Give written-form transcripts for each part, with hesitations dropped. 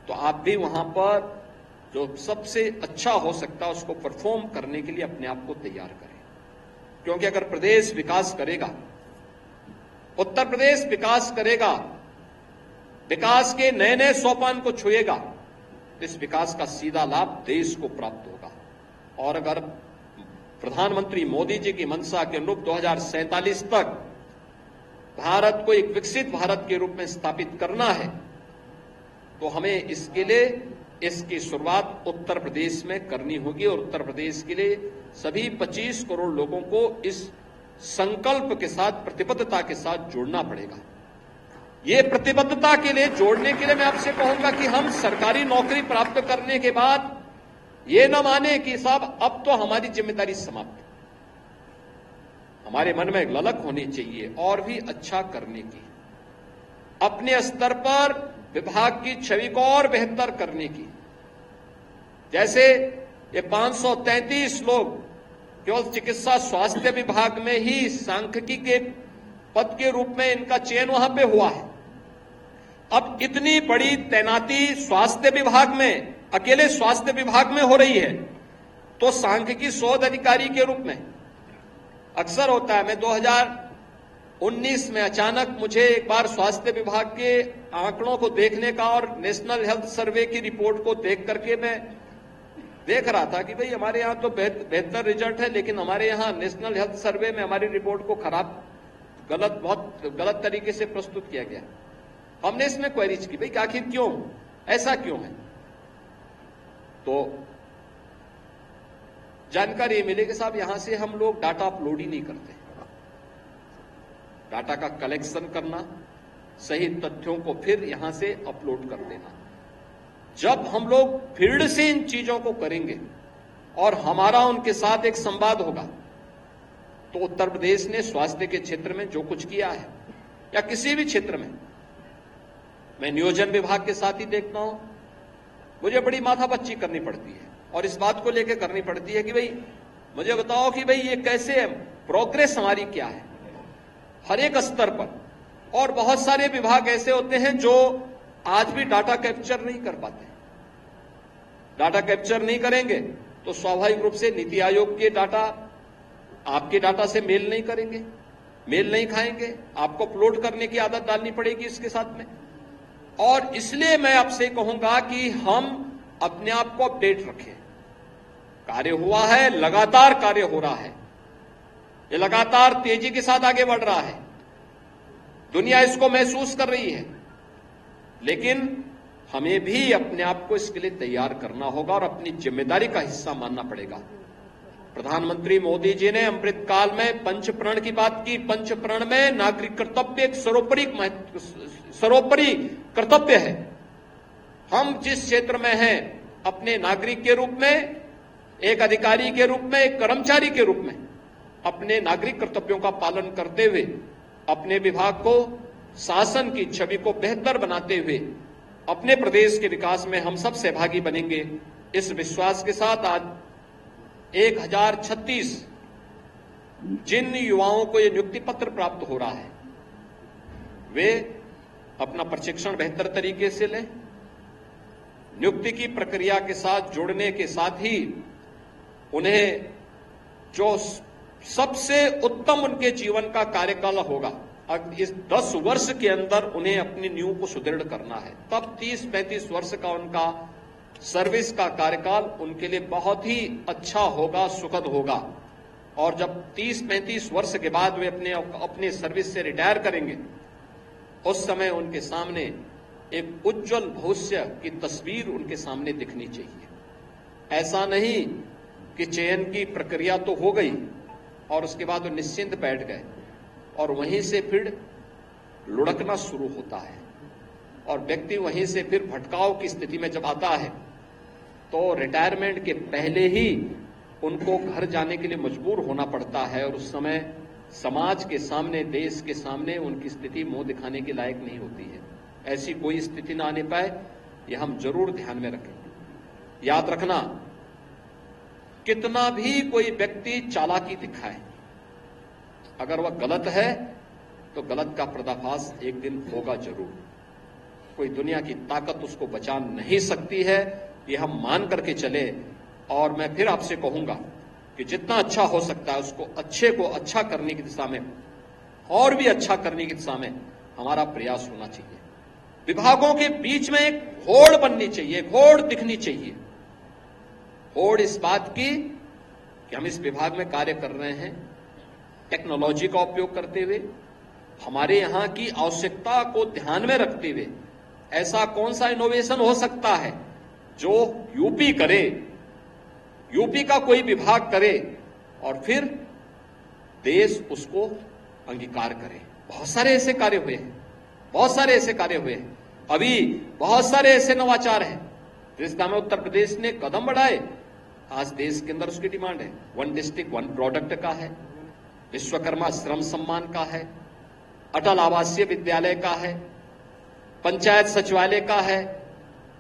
तो आप भी वहां पर जो सबसे अच्छा हो सकता है उसको परफॉर्म करने के लिए अपने आप को तैयार करें। क्योंकि अगर प्रदेश विकास करेगा, उत्तर प्रदेश विकास करेगा, विकास के नए नए सोपान को छुएगा, तो इस विकास का सीधा लाभ देश को प्राप्त होगा। और अगर प्रधानमंत्री मोदी जी की मंशा के अनुरूप 2047 तक भारत को एक विकसित भारत के रूप में स्थापित करना है, तो हमें इसके लिए इसकी शुरुआत उत्तर प्रदेश में करनी होगी। और उत्तर प्रदेश के लिए सभी 25 करोड़ लोगों को इस संकल्प के साथ, प्रतिबद्धता के साथ जोड़ना पड़ेगा। ये प्रतिबद्धता के लिए जोड़ने के लिए मैं आपसे कहूंगा कि हम सरकारी नौकरी प्राप्त करने के बाद ये न माने कि साहब अब तो हमारी जिम्मेदारी समाप्त। हमारे मन में एक ललक होनी चाहिए और भी अच्छा करने की, अपने स्तर पर विभाग की छवि को और बेहतर करने की। जैसे ये 533 लोग केवल चिकित्सा स्वास्थ्य विभाग में ही सांख्यिकी के पद के रूप में इनका चयन वहां पे हुआ है। अब इतनी बड़ी तैनाती स्वास्थ्य विभाग में, अकेले स्वास्थ्य विभाग में हो रही है, तो सांख्यिकी शोध अधिकारी के रूप में अक्सर होता है। मैं 2019 में अचानक मुझे एक बार स्वास्थ्य विभाग के आंकड़ों को देखने का और नेशनल हेल्थ सर्वे की रिपोर्ट को देख करके मैं देख रहा था कि भाई हमारे यहां तो बेहतर रिजल्ट है, लेकिन हमारे यहां नेशनल हेल्थ सर्वे में हमारी रिपोर्ट को बहुत गलत तरीके से प्रस्तुत किया गया। हमने इसमें क्वेरीज की, भाई आखिर क्यों, ऐसा क्यों है? तो जानकारी मिली कि साहब यहां से हम लोग डाटा अपलोड ही नहीं करते। डाटा का कलेक्शन करना, सही तथ्यों को फिर यहां से अपलोड कर देना। जब हम लोग फील्ड से इन चीजों को करेंगे और हमारा उनके साथ एक संवाद होगा, तो उत्तर प्रदेश ने स्वास्थ्य के क्षेत्र में जो कुछ किया है या किसी भी क्षेत्र में, मैं नियोजन विभाग के साथ ही देखता हूं, मुझे बड़ी माथापच्ची करनी पड़ती है और इस बात को लेकर करनी पड़ती है कि भाई मुझे बताओ कि भाई ये कैसे है, प्रोग्रेस हमारी क्या है हर एक स्तर पर। और बहुत सारे विभाग ऐसे होते हैं जो आज भी डाटा कैप्चर नहीं कर पाते। डाटा कैप्चर नहीं करेंगे तो स्वाभाविक रूप से नीति आयोग के डाटा आपके डाटा से मेल नहीं करेंगे, मेल नहीं खाएंगे। आपको अपलोड करने की आदत डालनी पड़ेगी इसके साथ में। और इसलिए मैं आपसे कहूंगा कि हम अपने आप को अपडेट रखें। कार्य हुआ है, लगातार कार्य हो रहा है, ये लगातार तेजी के साथ आगे बढ़ रहा है, दुनिया इसको महसूस कर रही है, लेकिन हमें भी अपने आप को इसके लिए तैयार करना होगा और अपनी जिम्मेदारी का हिस्सा मानना पड़ेगा। प्रधानमंत्री मोदी जी ने अमृत काल में पंचप्रण की बात की। पंचप्रण में नागरिक कर्तव्य एक सर्वोपरि कर्तव्य है। हम जिस क्षेत्र में हैं, अपने नागरिक के रूप में, एक अधिकारी के रूप में, एक कर्मचारी के रूप में अपने नागरिक कर्तव्यों का पालन करते हुए अपने विभाग को, शासन की छवि को बेहतर बनाते हुए अपने प्रदेश के विकास में हम सब सहभागी बनेंगे। इस विश्वास के साथ आज 1036 जिन युवाओं को ये नियुक्ति पत्र प्राप्त हो रहा है, वे अपना प्रशिक्षण बेहतर तरीके से लें। नियुक्ति की प्रक्रिया के साथ जुड़ने के साथ ही उन्हें जो सबसे उत्तम उनके जीवन का कार्यकाल होगा, इस 10 वर्ष के अंदर उन्हें अपनी नींव को सुदृढ़ करना है। तब 30-35 वर्ष का उनका सर्विस का कार्यकाल उनके लिए बहुत ही अच्छा होगा, सुखद होगा। और जब 30-35 वर्ष के बाद वे अपने सर्विस से रिटायर करेंगे, उस समय उनके सामने एक उज्जवल भविष्य की तस्वीर उनके सामने दिखनी चाहिए। ऐसा नहीं कि चयन की प्रक्रिया तो हो गई और उसके बाद वो निश्चिंत बैठ गए और वहीं से फिर लुढ़कना शुरू होता है और व्यक्ति वहीं से फिर भटकाव की स्थिति में जब आता है तो रिटायरमेंट के पहले ही उनको घर जाने के लिए मजबूर होना पड़ता है और उस समय समाज के सामने, देश के सामने उनकी स्थिति मुंह दिखाने के लायक नहीं होती है। ऐसी कोई स्थिति ना आने पाए, यह हम जरूर ध्यान में रखें। याद रखना, कितना भी कोई व्यक्ति चालाकी दिखाए, अगर वह गलत है तो गलत का पर्दाफाश एक दिन होगा जरूर। कोई दुनिया की ताकत उसको बचा नहीं सकती है, ये हम मान करके चले। और मैं फिर आपसे कहूंगा कि जितना अच्छा हो सकता है उसको अच्छे को अच्छा करने की दिशा में और भी अच्छा करने की दिशा में हमारा प्रयास होना चाहिए। विभागों के बीच में एक होड़ बननी चाहिए, एक होड़ दिखनी चाहिए। होड़ इस बात की कि हम इस विभाग में कार्य कर रहे हैं टेक्नोलॉजी का उपयोग करते हुए, हमारे यहां की आवश्यकता को ध्यान में रखते हुए। ऐसा कौन सा इनोवेशन हो सकता है जो यूपी करे, यूपी का कोई विभाग करे और फिर देश उसको अंगीकार करे। बहुत सारे ऐसे कार्य हुए हैं, बहुत सारे ऐसे कार्य हुए हैं। अभी बहुत सारे ऐसे नवाचार हैं जिसका में उत्तर प्रदेश ने कदम बढ़ाए। आज देश के अंदर उसकी डिमांड है। 1 डिस्ट्रिक्ट 1 प्रोडक्ट का है, विश्वकर्मा श्रम सम्मान का है, अटल आवासीय विद्यालय का है, पंचायत सचिवालय का है,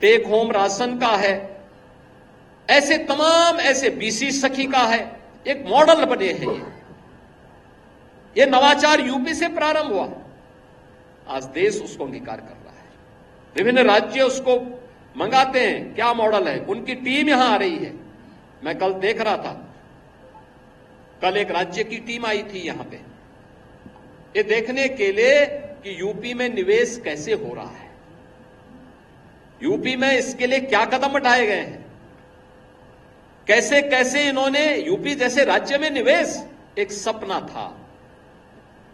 टेक होम राशन का है, ऐसे तमाम ऐसे बीसी सखी का है। एक मॉडल बने हैं ये नवाचार यूपी से प्रारंभ हुआ, आज देश उसको अंगीकार कर रहा है। विभिन्न राज्य उसको मंगाते हैं, क्या मॉडल है, उनकी टीम यहां आ रही है। मैं कल देख रहा था, कल एक राज्य की टीम आई थी यहां पे, ये देखने के लिए कि यूपी में निवेश कैसे हो रहा है, यूपी में इसके लिए क्या कदम उठाए गए हैं, कैसे कैसे इन्होंने यूपी जैसे राज्य में निवेश एक सपना था।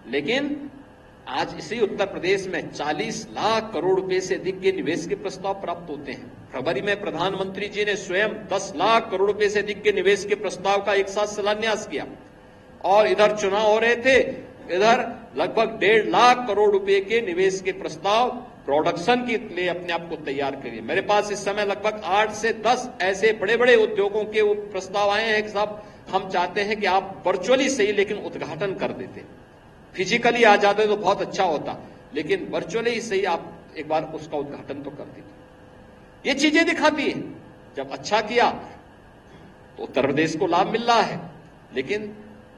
लेकिन आज इसी उत्तर प्रदेश में 40 लाख करोड़ रुपए से अधिक के निवेश के प्रस्ताव प्राप्त होते हैं। फरवरी में प्रधानमंत्री जी ने स्वयं 10 लाख करोड़ रुपए से अधिक के निवेश के प्रस्ताव का एक साथ शिलान्यास किया। और इधर चुनाव हो रहे थे, इधर लगभग 1.5 लाख करोड़ रुपए के निवेश के प्रस्ताव प्रोडक्शन के लिए अपने आप को तैयार करिए। मेरे पास इस समय लगभग 8 से 10 ऐसे बड़े बड़े उद्योगों के प्रस्ताव आए हैं कि साहब हम चाहते हैं कि आप वर्चुअली सही लेकिन उद्घाटन कर देते, फिजिकली आ जाते तो बहुत अच्छा होता, लेकिन वर्चुअली ही सही आप एक बार उसका उद्घाटन तो कर देते। ये चीजें दिखाती है जब अच्छा किया तो उत्तर प्रदेश को लाभ मिल रहा है, लेकिन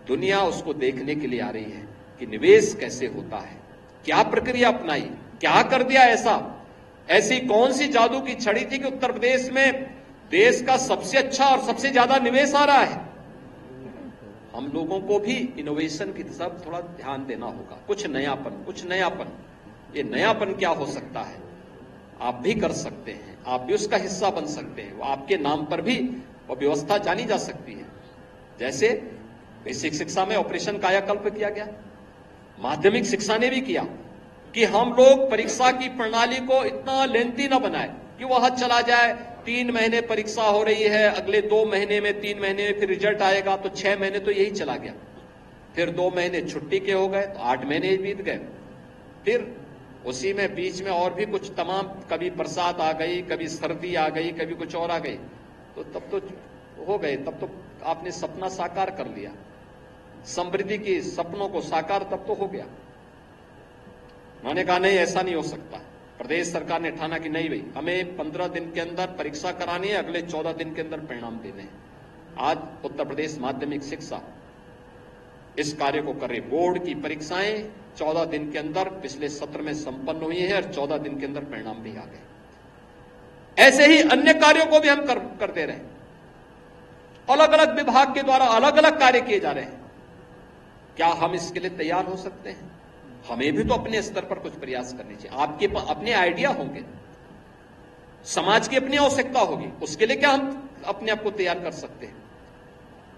दुनिया उसको देखने के लिए आ रही है कि निवेश कैसे होता है, क्या प्रक्रिया अपनाई, क्या कर दिया ऐसी कौन सी जादू की छड़ी थी कि उत्तर प्रदेश में देश का सबसे अच्छा और सबसे ज्यादा निवेश आ रहा है। हम लोगों को भी इनोवेशन की तरफ थोड़ा ध्यान देना होगा, कुछ नयापन। ये नयापन क्या हो सकता है, आप भी कर सकते हैं, आप भी उसका हिस्सा बन सकते हैं। आपके नाम पर भी वो व्यवस्था जानी जा सकती है। जैसे बेसिक शिक्षा में ऑपरेशन कायाकल्प किया गया, माध्यमिक शिक्षा ने भी किया कि हम लोग परीक्षा की प्रणाली को इतना लेंथी न बनाए कि वह चला जाए, 3 महीने परीक्षा हो रही है, अगले 2 महीने में 3 महीने में फिर रिजल्ट आएगा, तो 6 महीने तो यही चला गया। फिर 2 महीने छुट्टी के हो गए तो 8 महीने बीत गए। फिर उसी में बीच में और भी कुछ तमाम, कभी बरसात आ गई, कभी सर्दी आ गई, कभी कुछ और आ गई, तो तब तो हो गए, तब तो आपने सपना साकार कर लिया, समृद्धि के सपनों को साकार तब तो हो गया। उन्होंने कहा नहीं, ऐसा नहीं हो सकता। प्रदेश सरकार ने ठाना कि नहीं भाई, हमें 15 दिन के अंदर परीक्षा करानी है, अगले 14 दिन के अंदर परिणाम देने हैं। आज उत्तर प्रदेश माध्यमिक शिक्षा इस कार्य को कर रही। बोर्ड की परीक्षाएं 14 दिन के अंदर पिछले सत्र में संपन्न हुई है और 14 दिन के अंदर परिणाम भी आ गए। ऐसे ही अन्य कार्यों को भी हम कर दे रहे हैं। अलग अलग विभाग के द्वारा अलग अलग कार्य किए जा रहे हैं। क्या हम इसके लिए तैयार हो सकते हैं? हमें भी तो अपने स्तर पर कुछ प्रयास करने चाहिए। आपके अपने आइडिया होंगे, समाज की अपनी आवश्यकता होगी, उसके लिए क्या हम अपने आप को तैयार कर सकते हैं?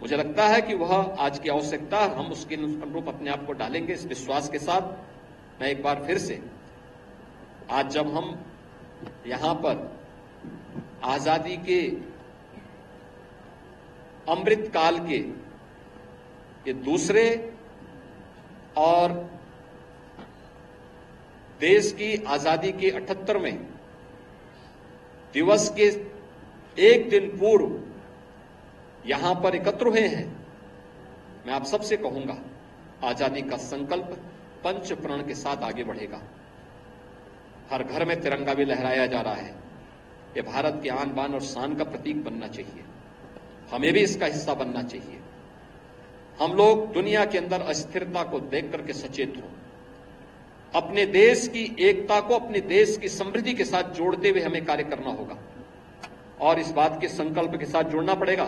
मुझे लगता है कि वह आज की आवश्यकता, हम उसके अनुरूप अपने आप को डालेंगे। इस विश्वास के साथ मैं एक बार फिर से, आज जब हम यहां पर आजादी के अमृत काल के ये दूसरे और देश की आजादी के 78वें दिवस के एक दिन पूर्व यहां पर एकत्र हुए हैं, मैं आप सबसे कहूंगा, आजादी का संकल्प पंच प्रण के साथ आगे बढ़ेगा। हर घर में तिरंगा भी लहराया जा रहा है। यह भारत के आन बान और शान का प्रतीक बनना चाहिए। हमें भी इसका हिस्सा बनना चाहिए। हम लोग दुनिया के अंदर अस्थिरता को देख करके सचेत हों। अपने देश की एकता को अपने देश की समृद्धि के साथ जोड़ते हुए हमें कार्य करना होगा और इस बात के संकल्प के साथ जुड़ना पड़ेगा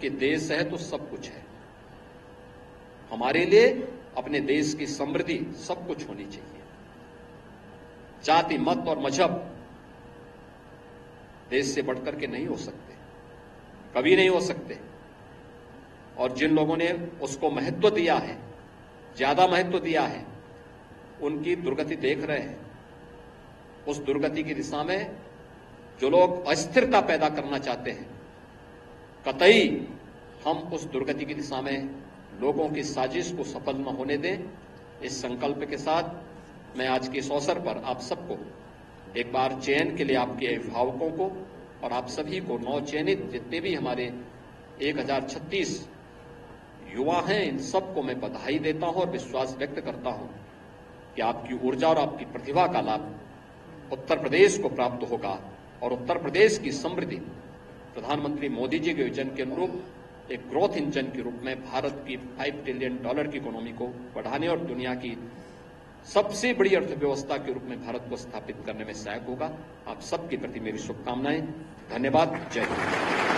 कि देश है तो सब कुछ है। हमारे लिए अपने देश की समृद्धि सब कुछ होनी चाहिए। जाति, मत और मजहब देश से बढ़कर के नहीं हो सकते, कभी नहीं हो सकते। और जिन लोगों ने उसको महत्व दिया है, ज्यादा महत्व दिया है, उनकी दुर्गति देख रहे हैं। उस दुर्गति की दिशा में जो लोग अस्थिरता पैदा करना चाहते हैं, कतई हम उस दुर्गति की दिशा में लोगों की साजिश को सफल न होने दें। इस संकल्प के साथ मैं आज के इस अवसर पर आप सबको एक बार चयन के लिए आपके अभिभावकों को और आप सभी को नवचयनित जितने भी हमारे 1036 युवा हैं, इन सबको मैं बधाई देता हूं और विश्वास व्यक्त करता हूं कि आपकी ऊर्जा और आपकी प्रतिभा का लाभ उत्तर प्रदेश को प्राप्त होगा और उत्तर प्रदेश की समृद्धि प्रधानमंत्री मोदी जी के विजन के अनुरूप एक ग्रोथ इंजन के रूप में भारत की $5 ट्रिलियन की इकोनॉमी को बढ़ाने और दुनिया की सबसे बड़ी अर्थव्यवस्था के रूप में भारत को स्थापित करने में सहायक होगा। आप सबके प्रति मेरी शुभकामनाएं। धन्यवाद। जय हिंद।